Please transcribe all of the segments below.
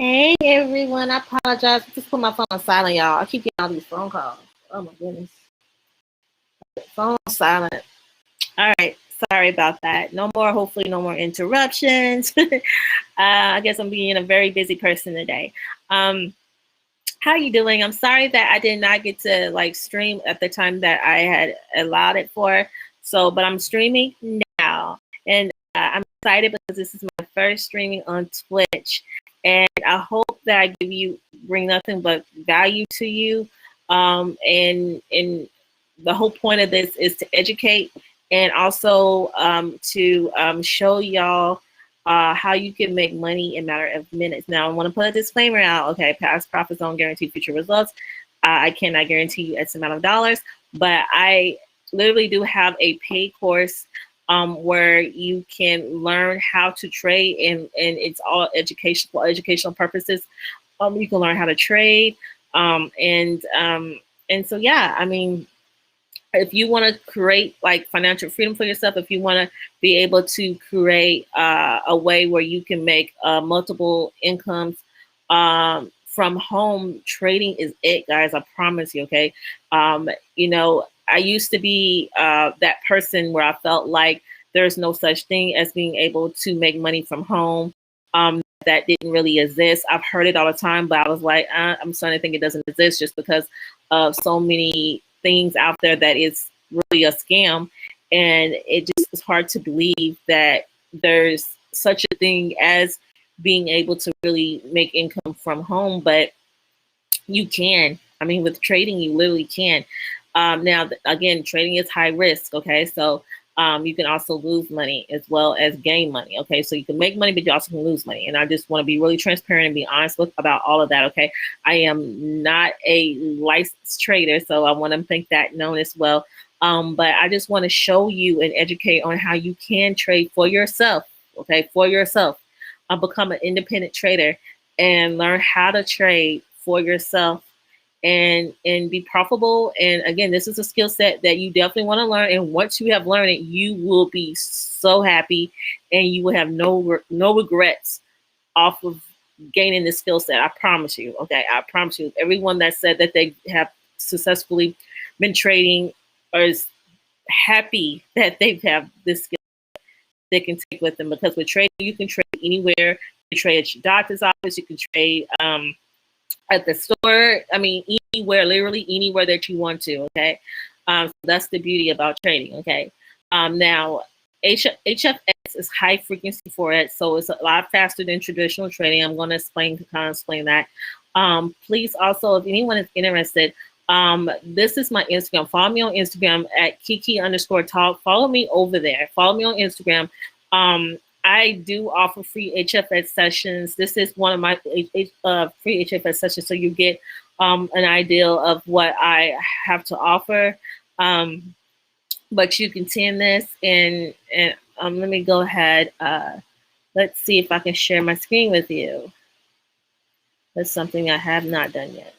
Hey everyone, I apologize. I just put my phone on silent, y'all. I keep getting all these phone calls. Oh my goodness. Phone on silent. All right. Sorry about that. No more, hopefully no more interruptions. I guess I'm being a very busy person today. How you doing? I'm sorry that I did not get to like stream at the time that I had allowed it for. So, but I'm streaming now. And I'm excited because this is my first streaming on Twitch. And I hope that I bring nothing but value to you. And the whole point of this is to educate and also to show y'all how you can make money in a matter of minutes. Now, I want to put a disclaimer out. Okay, past profits don't guarantee future results. I cannot guarantee you X amount of dollars, but I literally do have a paid course where you can learn how to trade, and it's all education for educational purposes. You can learn how to trade, and so yeah, I mean, if you want to create like financial freedom for yourself, if you want to be able to create a way where you can make multiple incomes from home, trading is it, guys. I promise you. Okay. You know, I used to be that person where I felt like there's no such thing as being able to make money from home. That didn't really exist. I've heard it all the time, but I was like, I'm starting to think it doesn't exist just because of so many things out there that is really a scam. And it just is hard to believe that there's such a thing as being able to really make income from home, but you can. I mean, with trading, you literally can. Now, again, trading is high risk. Okay, so you can also lose money as well as gain money. Okay, so you can make money, but you also can lose money. And I just want to be really transparent and be honest about all of that. Okay, I am not a licensed trader, so I want to make that known as well. But I just want to show you and educate on how you can trade for yourself. Okay, for yourself, become an independent trader and learn how to trade for yourself and be profitable. And again, this is a skill set that you definitely want to learn. And once you have learned it, you will be so happy and you will have no regrets off of gaining this skill set. I promise you. Okay, I promise you. Everyone that said that they have successfully been trading or is happy that they have this skill they can take with them, because with trading you can trade anywhere. You can trade at your doctor's office, you can trade at the store. I mean, anywhere, literally anywhere that you want to. Okay, so that's the beauty about trading. Okay, now HFX is high frequency forex, so it's a lot faster than traditional trading. I'm going to explain that. Please also, if anyone is interested, this is my Instagram. Follow me on Instagram at Keke_talk. Follow me over there. Follow me on Instagram. I do offer free HFX sessions. This is one of my free HFX sessions, so you get an idea of what I have to offer. But you can attend this, and let me go ahead. Let's see if I can share my screen with you. That's something I have not done yet.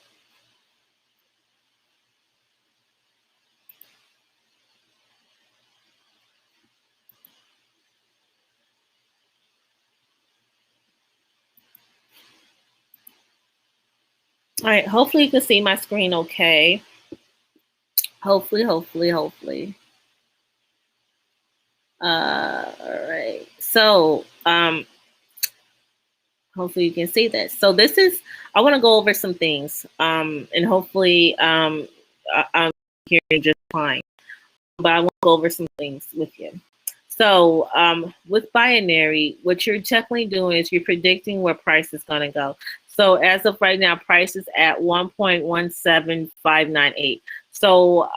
All right, hopefully you can see my screen okay. Hopefully. All right, so hopefully you can see this. So this is, I want to go over some things, and hopefully I'm hearing just fine, but I want to go over some things with you. So with binary, what you're definitely doing is you're predicting where price is going to go. So as of right now, price is at 1.17598. So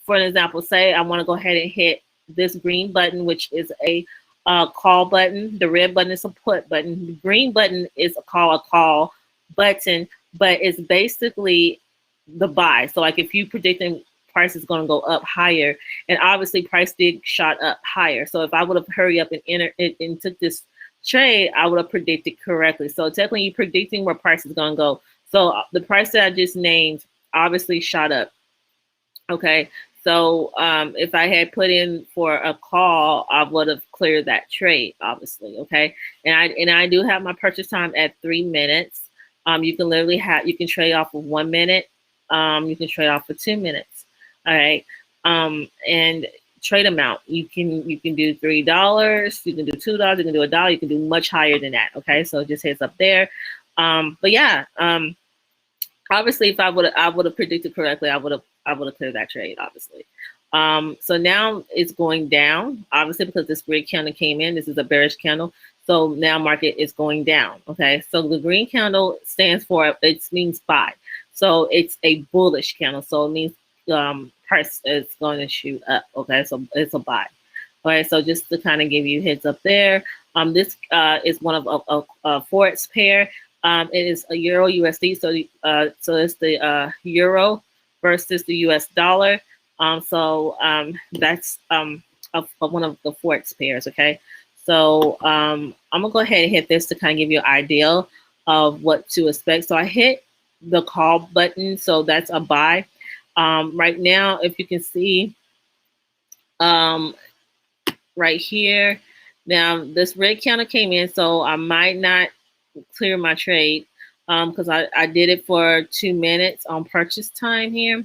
for an example, say I want to go ahead and hit this green button, which is a call button. The red button is a put button. The green button is a call button, but it's basically the buy. So like if you predicting price is going to go up higher, and obviously price did shot up higher. So if I would have hurried up and entered it and took this trade, I would have predicted correctly. So technically you're predicting where price is going to go. So the price that I just named obviously shot up. Okay, So if I had put in for a call, I would have cleared that trade, obviously. Okay, and I do have my purchase time at 3 minutes. You can literally you can trade off of 1 minute. You can trade off for 2 minutes. All right, and trade amount you can do $3, you can do $2, you can do $1, you can do much higher than that. Okay, so just heads up there. But yeah, obviously, if I would have predicted correctly, I would have cleared that trade, obviously. So now it's going down, obviously, because this red candle came in. This is a bearish candle. So now market is going down. Okay. So the green candle stands for, it means buy. So it's a bullish candle. So it means price is going to shoot up. Okay. So it's a buy. All right. So just to kind of give you heads up there, this is one of a Forex pair. It is a Euro USD. So it's the Euro versus the US dollar. So that's one of the Forex pairs. Okay. So I'm gonna go ahead and hit this to kind of give you an idea of what to expect. So I hit the call button. So that's a buy. Right now, if you can see right here, now this red candle came in, so I might not clear my trade because I did it for 2 minutes on purchase time here.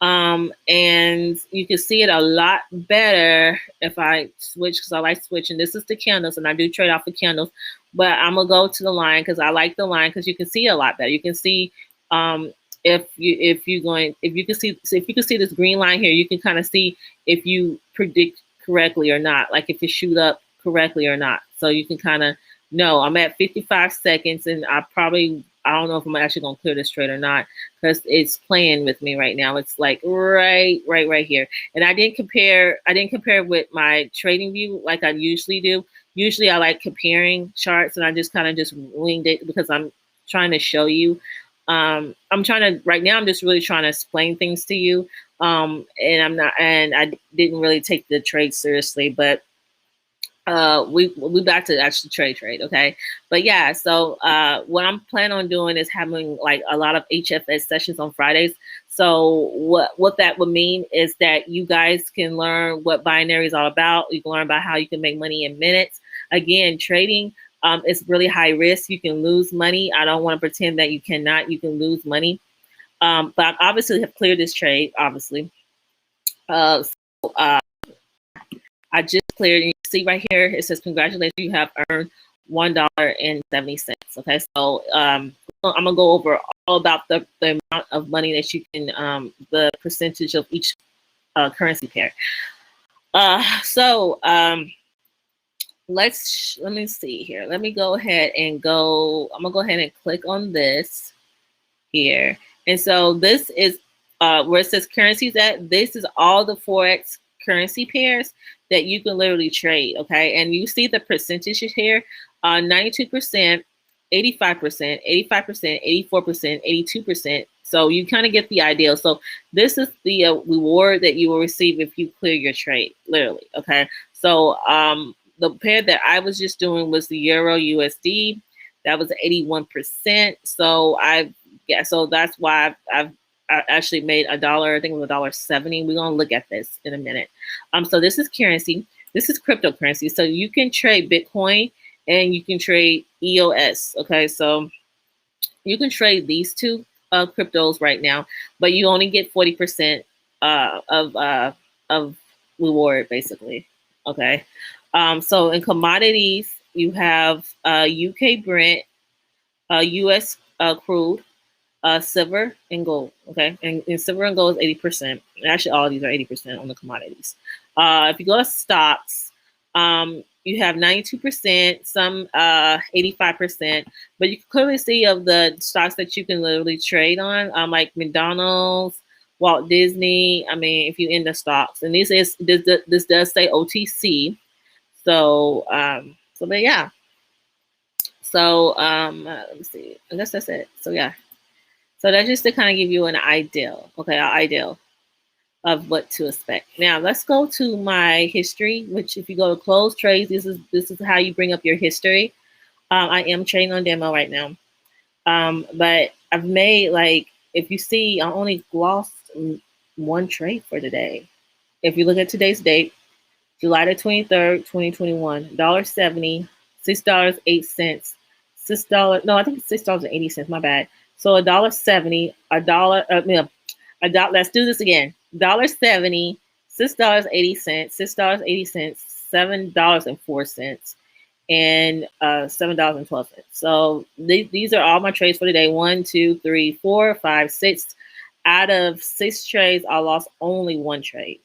And you can see it a lot better if I switch, because I like switching. This is the candles, and I do trade off the candles, but I'm gonna go to the line because I like the line because you can see a lot better. You can see if you can see this green line here, you can kind of see if you predict correctly or not, like if it shoot up correctly or not. So you can kind of know. I'm at 55 seconds, and I don't know if I'm actually gonna clear this trade or not because it's playing with me right now. It's like right here. And I didn't compare with my trading view like I usually do. Usually I like comparing charts, and I just kind of just winged it because I'm trying to show you. Right now I'm just really trying to explain things to you. And I didn't really take the trade seriously, but we back to actually trade, okay? But yeah, so what I'm planning on doing is having like a lot of HFX sessions on Fridays. So what that would mean is that you guys can learn what binary is all about. You can learn about how you can make money in minutes. Again, trading is really high risk. You can lose money. I don't want to pretend that you cannot. You can lose money. But I obviously have cleared this trade, obviously. I just cleared, and you see right here, it says, congratulations, you have earned $1.70. Okay, so I'm gonna go over all about the amount of money that you can, the percentage of each currency pair. Let me see here. Let me go ahead and I'm gonna go ahead and click on this here. And so this is where it says currencies at. This is all the Forex currency pairs that you can literally trade. Okay, and you see the percentages here: 92%, 85%, 85%, 84%, 82%. So you kind of get the idea. So this is the reward that you will receive if you clear your trade, literally. Okay, so the pair that I was just doing was the Euro USD. That was 81%. So so that's why I actually made $1. I think it was $1.70. We're gonna look at this in a minute. So this is currency. This is cryptocurrency. So you can trade Bitcoin and you can trade EOS. Okay, so you can trade these two cryptos right now, but you only get 40% of reward, basically. Okay. So in commodities, you have UK Brent, US crude, silver and gold. Okay, and silver and gold is 80%. Actually, all of these are 80% on the commodities. If you go to stocks, you have 92%, some 85%, but you can clearly see of the stocks that you can literally trade on, like McDonald's, Walt Disney. I mean, if you in the stocks, and this does say OTC. So but yeah. So let me see. I guess that's it. So yeah. So that's just to kind of give you an idea, okay, an idea of what to expect. Now let's go to my history, which if you go to close trades, this is how you bring up your history. I am trading on demo right now, but I've made, like, if you see, I only lost one trade for today. If you look at today's date, July the 23rd, 2021, $1.70, $6.08, $6, no, I think it's $6.80, my bad. So $1.70, let's do this again. $1.70, $6.80, $6.80, $7.04, and $7.12. So these are all my trades for today. 1, 2, 3, 4, 5, 6. Out of 6 trades, I lost only one trade.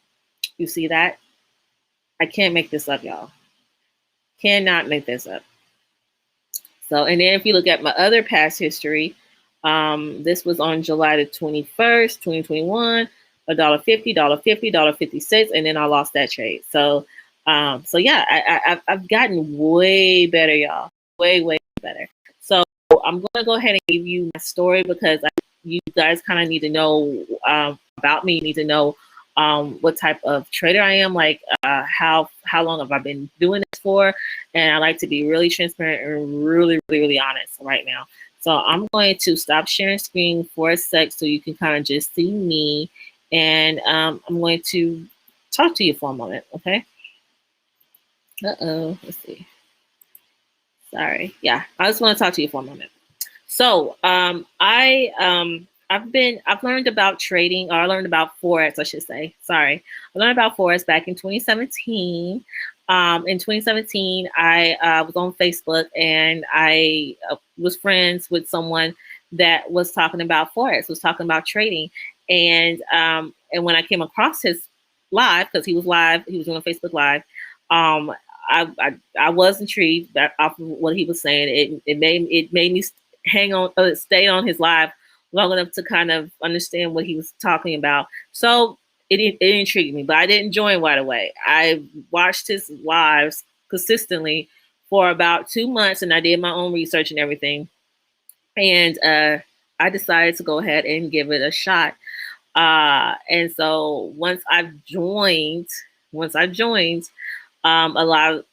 You see that? I can't make this up, y'all. Cannot make this up. So, and then if you look at my other past history, this was on July the 21st, 2021, $1.50, $1.50, $1.56, and then I lost that trade. So, yeah, I've gotten way better, y'all. Way better. So I'm going to go ahead and give you my story because you guys kind of need to know about me. You need to know what type of trader I am, like how long have I been doing this for, and I like to be really transparent and really honest right now. So I'm going to stop sharing screen for a sec so you can kind of just see me, and I'm going to talk to you for a moment, okay? Let's see. Sorry, yeah, I just want to talk to you for a moment. So I've learned about trading, or I learned about Forex, I should say. Sorry. I learned about Forex back in 2017. In 2017, I was on Facebook and I was friends with someone that was talking about Forex, was talking about trading. And when I came across his live, because he was live, he was doing a Facebook Live, I was intrigued off of what he was saying. It made me stay on his live long enough to kind of understand what he was talking about. So it intrigued me, but I didn't join right away. I watched his lives consistently for about 2 months, and I did my own research and everything. And I decided to go ahead and give it a shot. And so once I joined, a lot of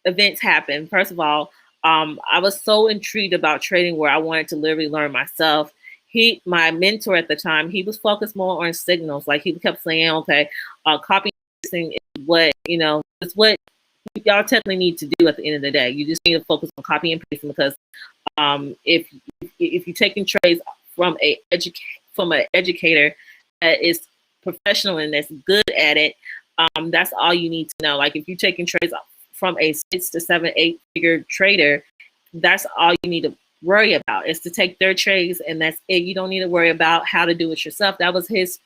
events happened. First of all, I was so intrigued about trading where I wanted to literally learn myself. My mentor at the time, he was focused more on signals. Like he kept saying, okay, copy pasting is what, it's what y'all technically need to do at the end of the day. You just need to focus on copy and pasting because if you're taking trades from an educator that is professional and that's good at it, that's all you need to know. Like if you're taking trades from a 6 to 7, 8 figure trader, that's all you need to worry about is to take their trades, and that's it. You don't need to worry about how to do it yourself. That was his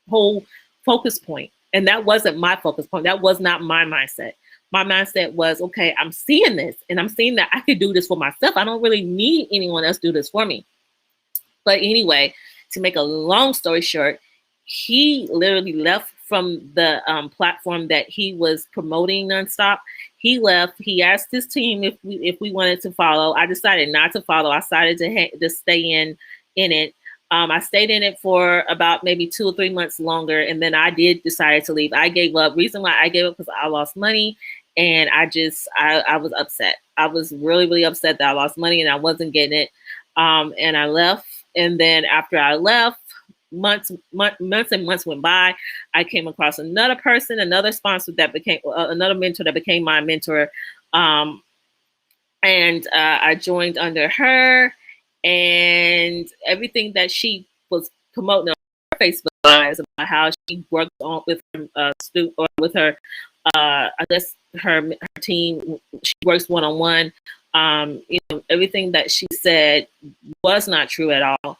whole focus point, and that wasn't my focus point. That was not my mindset. My mindset was, okay, I'm seeing this, and I'm seeing that I could do this for myself. I don't really need anyone else to do this for me. But anyway, to make a long story short, he literally left from the platform that he was promoting nonstop. He left. He asked his team if we wanted to follow. I decided not to follow. I decided to stay in it. I stayed in it for about maybe 2 or 3 months longer, and then I did decide to leave. I gave up. Reason why I gave up because I lost money, and I was upset. I was really upset that I lost money and I wasn't getting it. And I left. And then after I left, months and months went by. I came across another person, another sponsor that became another mentor that became my mentor, and I joined under her, and everything that she was promoting on her Facebook Lives about how she worked on with her I guess her team. She works one-on-one. Everything that she said was not true at all.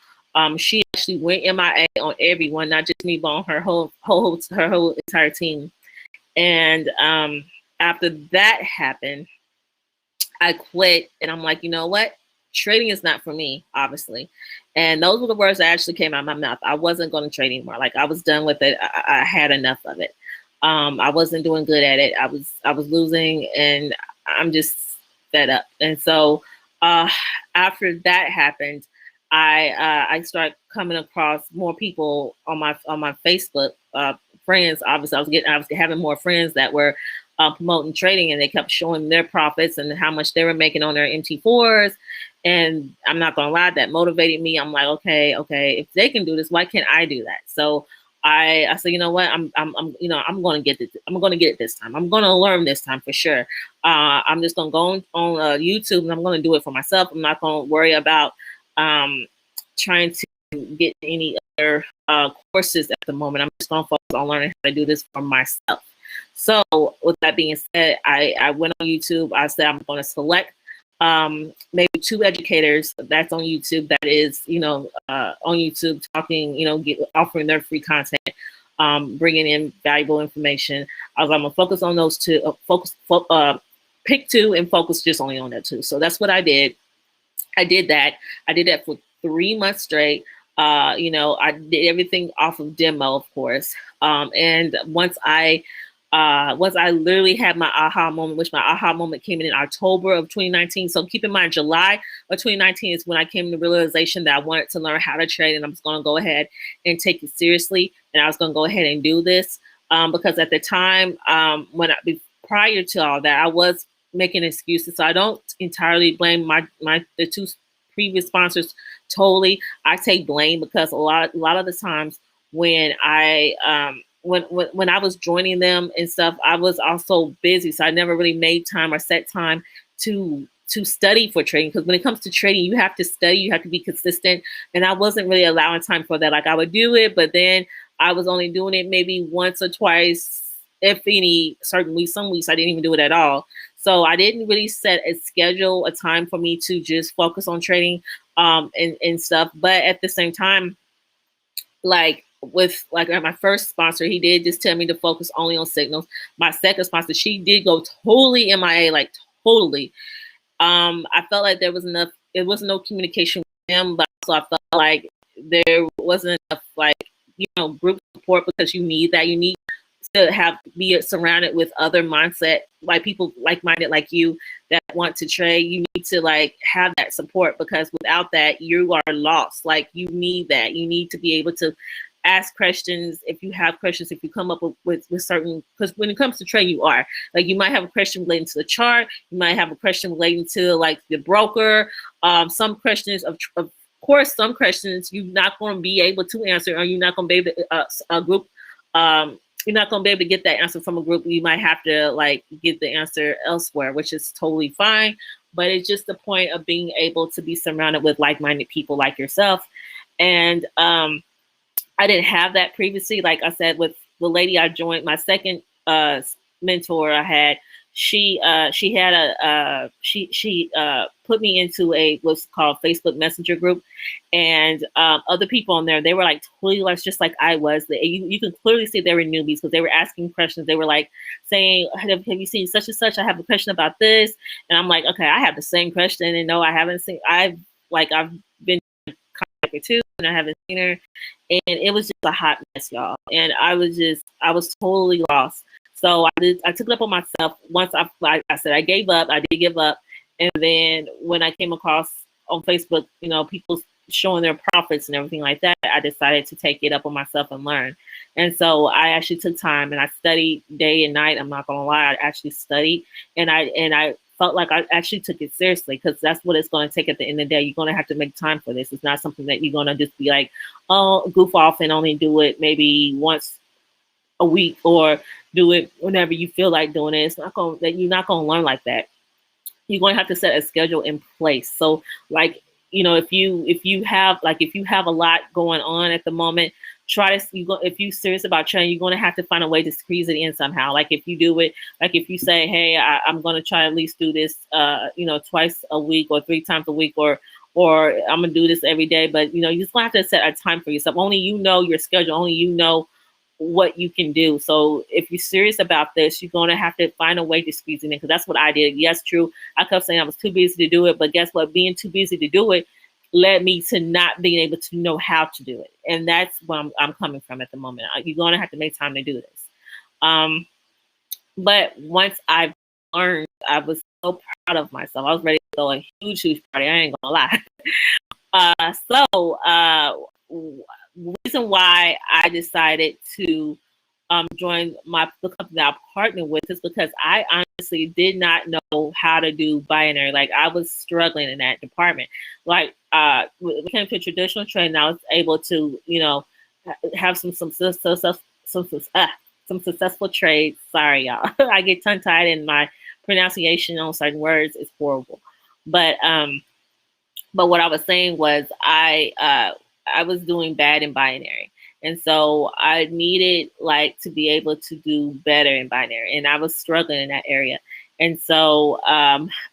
She actually went MIA on everyone, not just me, but on her whole entire team. And after that happened, I quit, and I'm like, you know what? Trading is not for me, obviously. And those were the words that actually came out of my mouth. I wasn't going to trade anymore. Like I was done with it. I had enough of it. I wasn't doing good at it. I was losing, and I'm just fed up. And so after that happened, I started coming across more people on my Facebook friends. Obviously, I was having more friends that were promoting trading, and they kept showing their profits and how much they were making on their MT4s. And I'm not gonna lie, that motivated me. I'm like, okay, if they can do this, why can't I do that? So I said, you know what, I'm going to get it. I'm going to get it this time. I'm going to learn this time for sure. I'm just going to go on YouTube, and I'm going to do it for myself. I'm not going to worry about trying to get any other courses at the moment. I'm just going to focus on learning how to do this for myself. So with that being said, I went on YouTube. I said I'm going to select maybe 2 educators that's on YouTube that is, on YouTube talking, offering their free content, bringing in valuable information. I was, I'm gonna focus on those 2, pick 2 and focus just only on that 2. So that's what I did. I did that for 3 months straight. I did everything off of demo, of course. And once I literally had my aha moment, which my aha moment came in October of 2019. So keep in mind, July of 2019 is when I came to the realization that I wanted to learn how to trade, and I'm just going to go ahead and take it seriously. And I was going to go ahead and do this because at the time, prior to all that, I was making excuses. So I don't entirely blame the 2 previous sponsors totally. I take blame because a lot of the times when when I was joining them and stuff, I was also busy. So I never really made time or set time to study for trading. Because when it comes to trading, you have to study, you have to be consistent. And I wasn't really allowing time for that. Like I would do it, but then I was only doing it maybe once or twice, if any, certain weeks. Some weeks I didn't even do it at all. So I didn't really set a schedule, a time for me to just focus on trading and stuff. But at the same time, with my first sponsor, he did just tell me to focus only on signals. My second sponsor, she did go totally MIA, like totally. I felt like there was no communication with him, but also I felt like there wasn't enough group support, because you need that. You need to be surrounded with other mindset, like people like-minded like you that want to trade. You need to have that support, because without that, you are lost. You need that. You need to be able to ask questions if you have questions, if you come up with certain, because when it comes to trade, you are you might have a question relating to the chart, you might have a question relating to the broker, some questions of course, some questions you're not going to be able to answer, or you're not going to be able to a group you're not going to be able to get that answer from a group. You might have to get the answer elsewhere, which is totally fine. But it's just the point of being able to be surrounded with like-minded people like yourself. And I didn't have that previously. Like I said, with the lady I joined, my second mentor I had, she put me into what's called Facebook Messenger group, and other people on there, they were totally just like I was. You can clearly see they were newbies, because they were asking questions. They were saying, have you seen such and such? I have a question about this. And I'm like, okay, I have the same question, and no, I haven't seen. I've been contacted too, and I haven't seen her. And it was just a hot mess, y'all. And I was totally lost. So I took it up on myself. Once I said, I gave up. I did give up. And then when I came across on Facebook, people showing their profits and everything like that, I decided to take it up on myself and learn. And so I actually took time, and I studied day and night. I'm not gonna lie, I actually studied, and I felt like I actually took it seriously, because that's what it's going to take at the end of the day. You're going to have to make time for this. It's not something that you're going to just be goof off and only do it maybe once a week, or do it whenever you feel like doing it. It's not going that you're not going to learn like that. You're going to have to set a schedule in place. So if you have a lot going on at the moment, if you're serious about training, you're going to have to find a way to squeeze it in somehow. If you do it, if you say, hey, I'm going to try at least do this, twice a week or 3 times a week, or I'm going to do this every day. But, you just going to have to set a time for yourself. Only you know your schedule. Only you know what you can do. So if you're serious about this, you're going to have to find a way to squeeze it in, because that's what I did. Yes, true. I kept saying I was too busy to do it, but guess what? Being too busy to do it led me to not being able to know how to do it. And that's where I'm coming from at the moment. You're going to have to make time to do this. But once I've learned, I was so proud of myself. I was ready to throw a huge party. I ain't going to lie. The reason why I decided to join the company that I partnered with is because I honestly did not know how to do binary. I was struggling in that department. When it came to traditional trading, I was able to, have some successful trades. Sorry, y'all. I get tongue tied, and my pronunciation on certain words is horrible. But what I was saying was I was doing bad in binary. And so I needed like to be able to do better in binary, and I was struggling in that area. And so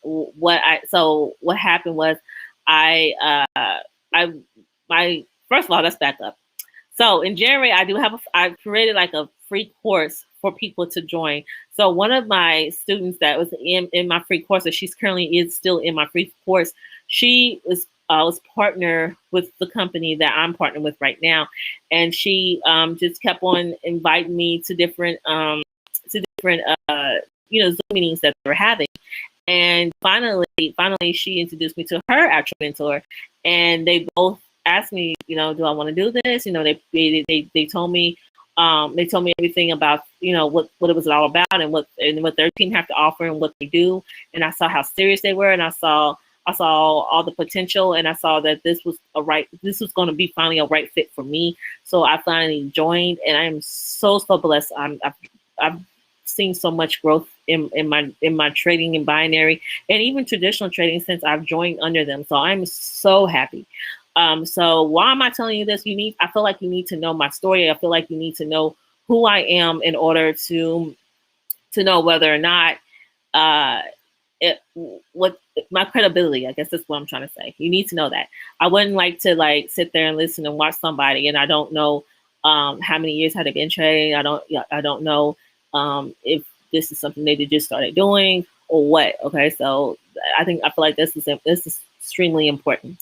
what happened was I first of all, let's back up. So in January, I created like a free course for people to join. So one of my students that was in my free course, and she's currently is still in my free course, she was partner with the company that I'm partnered with right now, and she just kept on inviting me to different Zoom meetings that they were having. And finally, she introduced me to her actual mentor, and they both asked me, do I want to do this? They told me, everything about, what it was all about, and what their team have to offer and what they do. And I saw how serious they were, and I saw all the potential, and I saw that this was going to be finally a right fit for me. So I finally joined, and I am so blessed. I've seen so much growth in my trading in binary and even traditional trading since I've joined under them. So I'm so happy. So why am I telling you this? I feel like you need to know my story. I feel like you need to know who I am in order to know whether or not what my credibility, I guess that's what I'm trying to say. You need to know that. I wouldn't like to sit there and listen and watch somebody, and I don't know how many years had they been trading. I don't know if this is something they just started doing or what. Okay, so I feel like this is extremely important.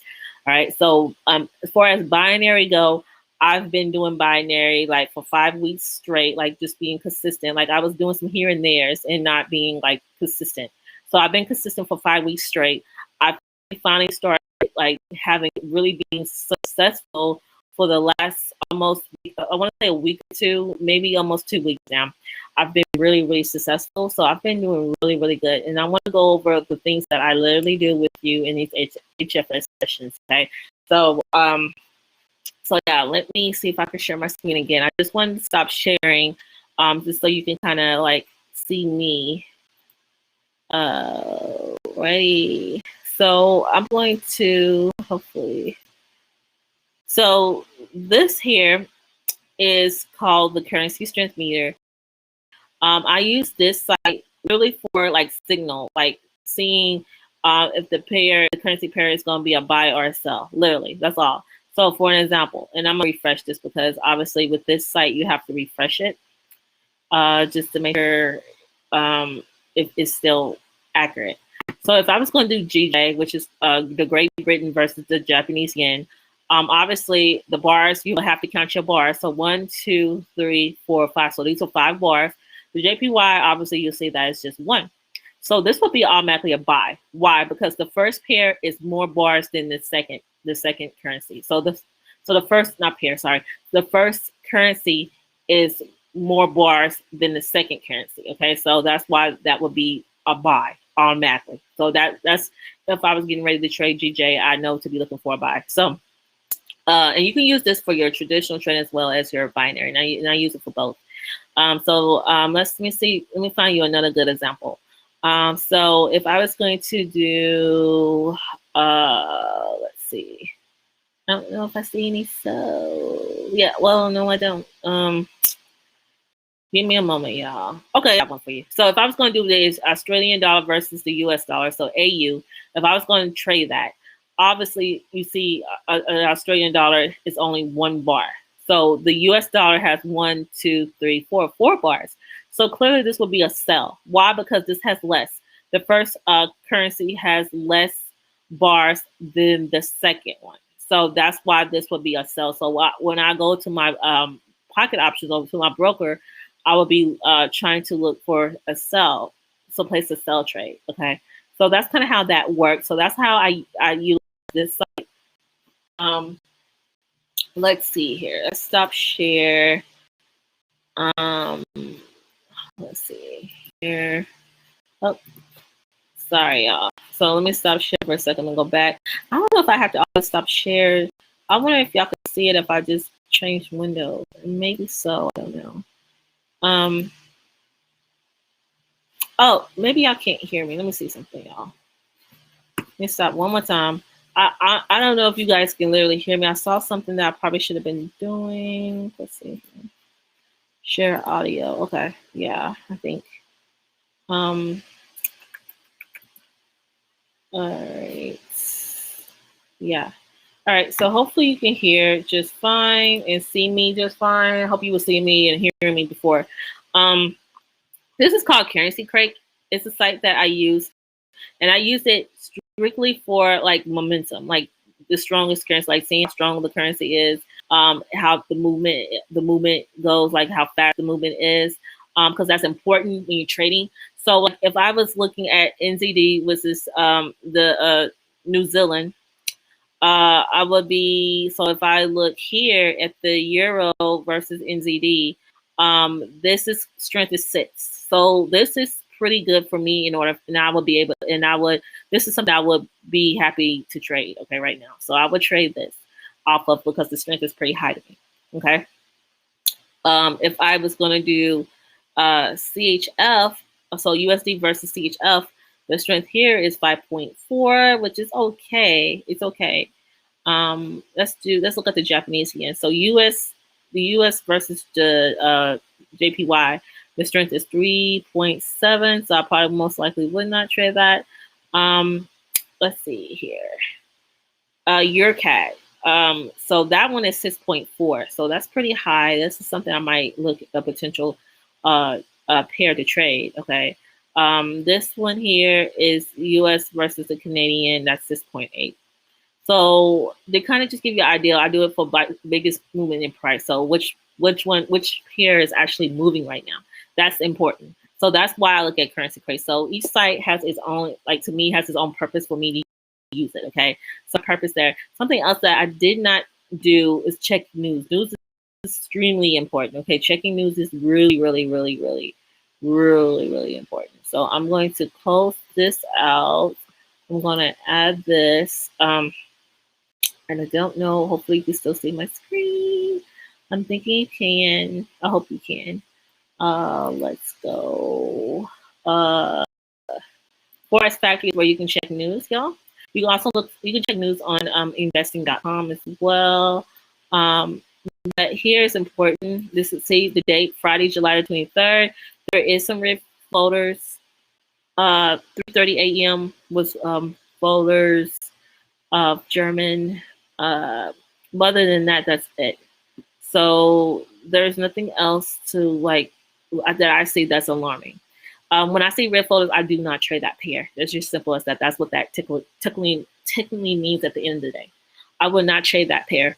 All right, so as far as binary go, I've been doing binary like for 5 weeks straight, like just being consistent. Like I was doing some here and there's and not being like consistent. So I've been consistent for 5 weeks straight. I finally started like being successful for the last almost, I want to say a week or two, maybe almost 2 weeks now. I've been really, really successful. So I've been doing really, really good. And I want to go over the things that I literally do with you in these HFX sessions. Okay. So, yeah, let me see if I can share my screen again. I just wanted to stop sharing just so you can kind of like see me. Ready. So I'm going to hopefully. So this here is called the currency strength meter. I use this site really for like signal, like seeing if the currency pair is going to be a buy or a sell. Literally, that's all. So for an example, and I'm gonna refresh this because obviously with this site you have to refresh it just to make sure if it's still accurate. So if I was going to do GJ, which is the Great Britain versus the Japanese yen, obviously the bars, you have to count your bars. So 1, 2, 3, 4, 5. So these are 5 bars. The JPY, obviously you'll see that it's just 1. So this will be automatically a buy. Why? Because the first pair is more bars than the second currency. So the first, not pair, sorry. The first currency is more bars than the second currency. Okay, so that's why that would be a buy automatically. So that's if I was getting ready to trade GJ, I know to be looking for a buy. So and you can use this for your traditional trade as well as your binary. And I use it for both. Let me find you another good example. So if I was going to do let's see. I don't know if I see any. So yeah, well, no, I don't. Give me a moment, y'all. Okay, I have one for you. So if I was going to do this Australian dollar versus the US dollar, so AU, if I was going to trade that, obviously you see an Australian dollar is only 1 bar. So the US dollar has 1, 2, 3, 4 bars. So clearly this will be a sell. Why? Because this has less. The first currency has less bars than the second one. So that's why this would be a sell. So when I go to my pocket options over to my broker, I will be trying to look for a sell, so place a sell trade. Okay, so that's kind of how that works. So that's how I use this site. Let's see here. Let's stop share. Let's see here. Oh, sorry, y'all. So let me stop share for a second and go back. I don't know if I have to always stop share. I wonder if y'all can see it if I just change window. Maybe so. I don't know. Oh, maybe y'all can't hear me. Let me see something, y'all. Let me stop one more time. I don't know if you guys can literally hear me. I saw something that I probably should have been doing. Let's see. Share audio. Okay. Yeah, I think. All right. Yeah. All right. So hopefully you can hear just fine and see me just fine. I hope you will see me and hear me before. This is called Currency Crate. It's a site that I use, and I use it strictly for like momentum, like the strongest currency, like seeing how strong the currency is, how the movement goes, like how fast the movement is, because that's important when you're trading. So like if I was looking at NZD, which is the New Zealand, I would be, so if I look here at the euro versus NZD, this is strength is 6. So this is pretty good for me in order, and I would be able, and I would, this is something I would be happy to trade, okay, right now. So I would trade this off of, because the strength is pretty high to me, okay? If I was going to do CHF, so USD versus CHF, the strength here is 5.4, which is okay. It's okay. Let's look at the Japanese yen. So the US versus the JPY, the strength is 3.7. So I probably most likely would not trade that. Let's see here. EURCAD. So that one is 6.4. So that's pretty high. This is something I might look at a potential pair to trade. Okay. This one here is US versus the Canadian. That's 6.8. So they kind of just give you an idea. I do it for biggest movement in price. So which pair is actually moving right now? That's important. So that's why I look at Currency Crate. So each site has its own, like to me, has its own purpose for me to use it. Okay, so purpose there. Something else that I did not do is check news. News is extremely important. Okay, checking news is really, really, really, really, really, really important. So I'm going to close this out. I'm going to add this. And I don't know, hopefully you can still see my screen. I'm thinking you can. I hope you can. Let's go. Forex Factory is where you can check news, y'all. You can also you can check news on investing.com as well. But here is important. This is, see the date, Friday, July the 23rd. There is some red floaters. 3:30 a.m. was floaters of German. Other than that, that's it. So there's nothing else to like that I see that's alarming. When I see red floaters, I do not trade that pair. It's just simple as that. That's what that tickling means at the end of the day. I would not trade that pair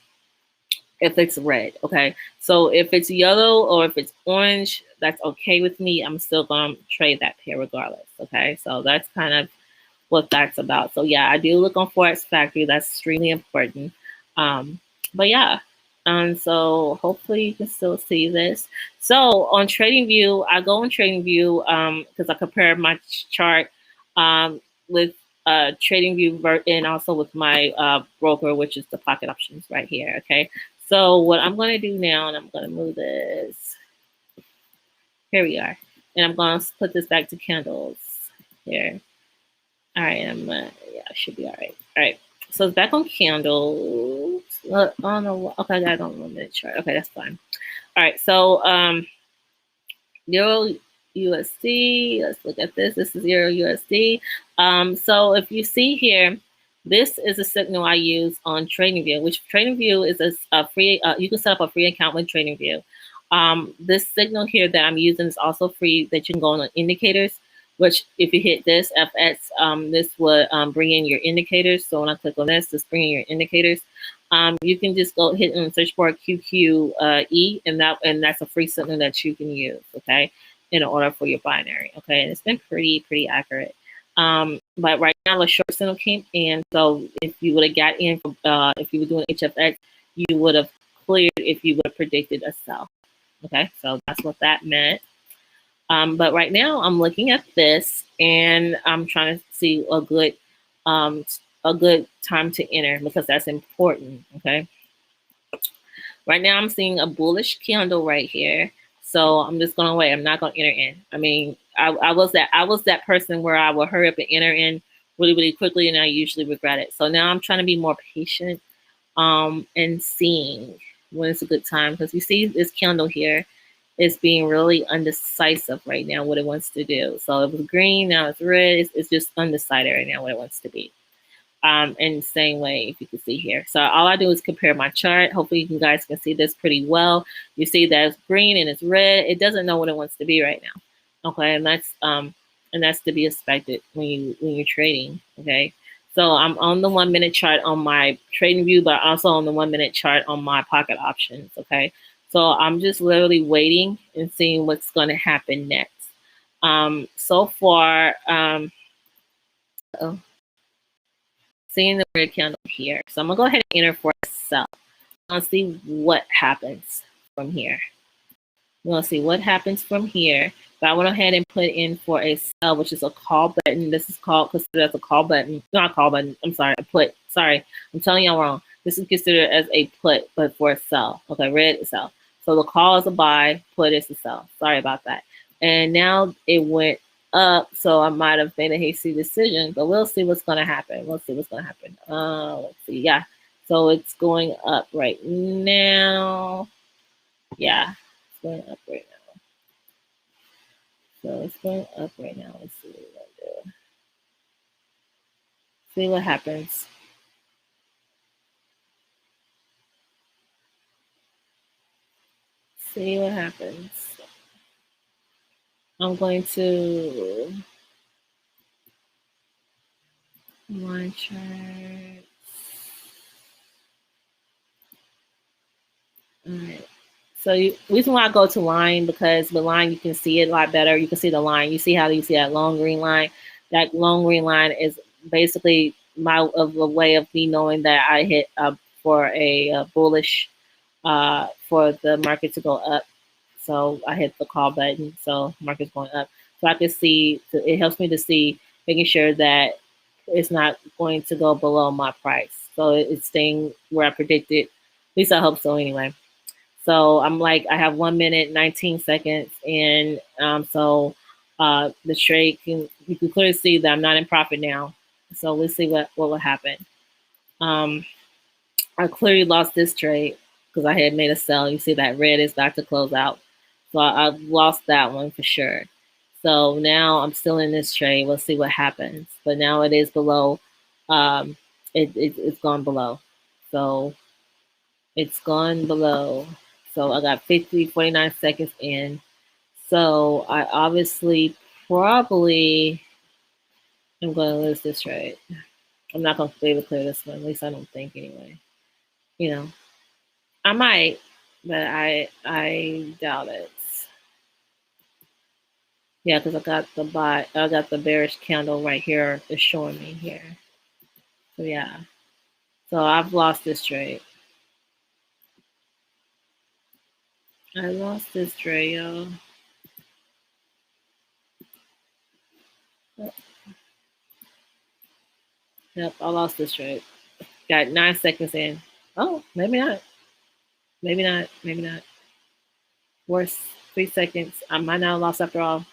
if it's red, okay? So if it's yellow or if it's orange, that's okay with me. I'm still going to trade that pair regardless, okay? So that's kind of what that's about. So yeah, I do look on Forex Factory. That's extremely important. But yeah, and so hopefully you can still see this. So on TradingView, I go on TradingView because I compare my chart with TradingView and also with my broker, which is the Pocket Options right here. Okay, so what I'm going to do now, and I'm going to move this. Here we are, and I'm going to put this back to candles here. All right, yeah, I should be all right. All right, so it's back on candles. I don't know. Okay, I don't know the chart. Okay, that's fine. All right, so Euro USD. Let's look at this. This is Euro USD. So if you see here, this is a signal I use on TradingView, which TradingView is a free. You can set up a free account with TradingView. This signal here that I'm using is also free. That you can go on indicators. Which if you hit this FX, this would bring in your indicators. So when I click on this bring in your indicators. You can just go hit and search for QQE, and that's a free signal that you can use, okay, in order for your binary, okay. And it's been pretty accurate. But right now the short signal came in. So if you would have got in, if you were doing HFX, you would have cleared if you would have predicted a sell, okay. So that's what that meant. But right now I'm looking at this and I'm trying to see a good time to enter because that's important, okay? Right now I'm seeing a bullish candle right here. So I'm just gonna wait. I'm not gonna enter in. I mean, I was that person where I would hurry up and enter in really, really quickly, and I usually regret it. So now I'm trying to be more patient and seeing when it's a good time, because you see this candle here is being really undecisive right now what it wants to do. So it was green, now it's red. It's just undecided right now what it wants to be. In the same way, if you can see here. So all I do is compare my chart. Hopefully you guys can see this pretty well. You see that it's green and it's red. It doesn't know what it wants to be right now. Okay, and that's to be expected when you're trading. Okay. So I'm on the 1 minute chart on my trading view, but also on the 1 minute chart on my pocket options. Okay. So I'm just literally waiting and seeing what's going to happen next. So far, seeing the red candle here. So I'm gonna go ahead and enter for a sell. I'm gonna see what happens from here. We're gonna see what happens from here. But I went ahead and put in for a sell, which is a call button. This is called considered as a call button. Not a call button. I'm sorry, a put. Sorry, I'm telling y'all wrong. This is considered as a put, but for a sell. Okay, red is sell. So the call is a buy, put is a sell. Sorry about that. And now it went up, so I might have made a hasty decision, but we'll see what's going to happen. Let's see what's going to happen. Let's see. Yeah, so it's going up right now. Yeah, it's going up right now. So it's going up right now. Let's see what we're going to do. See what happens. See what happens. I'm going to line chart. All right. So reason why I go to line, because with line you can see it a lot better. You can see the line. You see how you see that long green line. That long green line is basically a way of me knowing that I hit for a bullish for the market to go up. So I hit the call button. So market's going up. So I can see. It helps me to see, making sure that it's not going to go below my price. So it's staying where I predicted. At least I hope so anyway. So I'm like, I have 1 minute, 19 seconds. And so the trade, you can clearly see that I'm not in profit now. So let's see what will happen. I clearly lost this trade because I had made a sell. You see that red is about to close out. So I lost that one for sure. So now I'm still in this trade. We'll see what happens. But now it is below. It's gone below. So it's gone below. So I got 49 seconds in. So I obviously probably am going to lose this trade. I'm not going to be able to clear this one. At least I don't think anyway. You know, I might, but I doubt it. Yeah, because I got the bearish candle right here. It's showing me here. So yeah. So I've lost this trade. I lost this trade, y'all. Yep, I lost this trade. Got 9 seconds in. Oh, maybe not. Maybe not. Maybe not. Worse, 3 seconds. I might not have lost after all.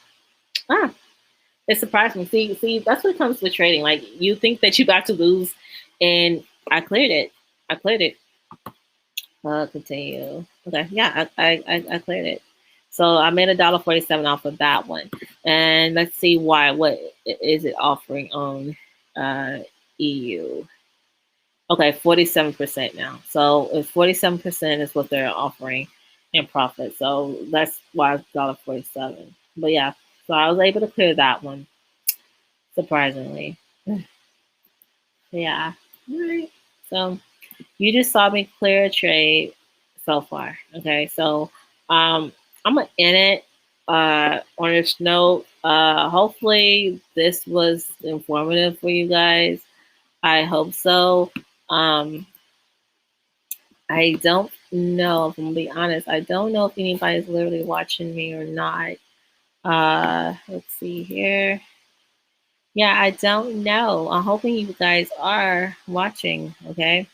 It surprised me. See, that's what comes with trading. Like, you think that you got to lose, and I cleared it. I cleared it. Continue. Okay, yeah, I cleared it. So I made $1.47 off of that one. And let's see why. What is it offering on EU? Okay, 47% now. So if 47% is what they're offering in profit. So that's why it's $1.47. But yeah, so I was able to clear that one, surprisingly. Yeah. All right. So you just saw me clear a trade so far. Okay. So I'm gonna end it on this note. Hopefully this was informative for you guys. I hope so. I don't know, if I'm gonna be honest. I don't know if anybody's literally watching me or not. Let's see here. Yeah, I don't know. I'm hoping you guys are watching, okay?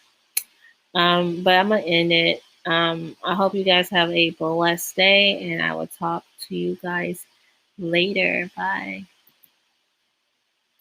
But I'm gonna end it. I hope you guys have a blessed day, and I will talk to you guys later. Bye.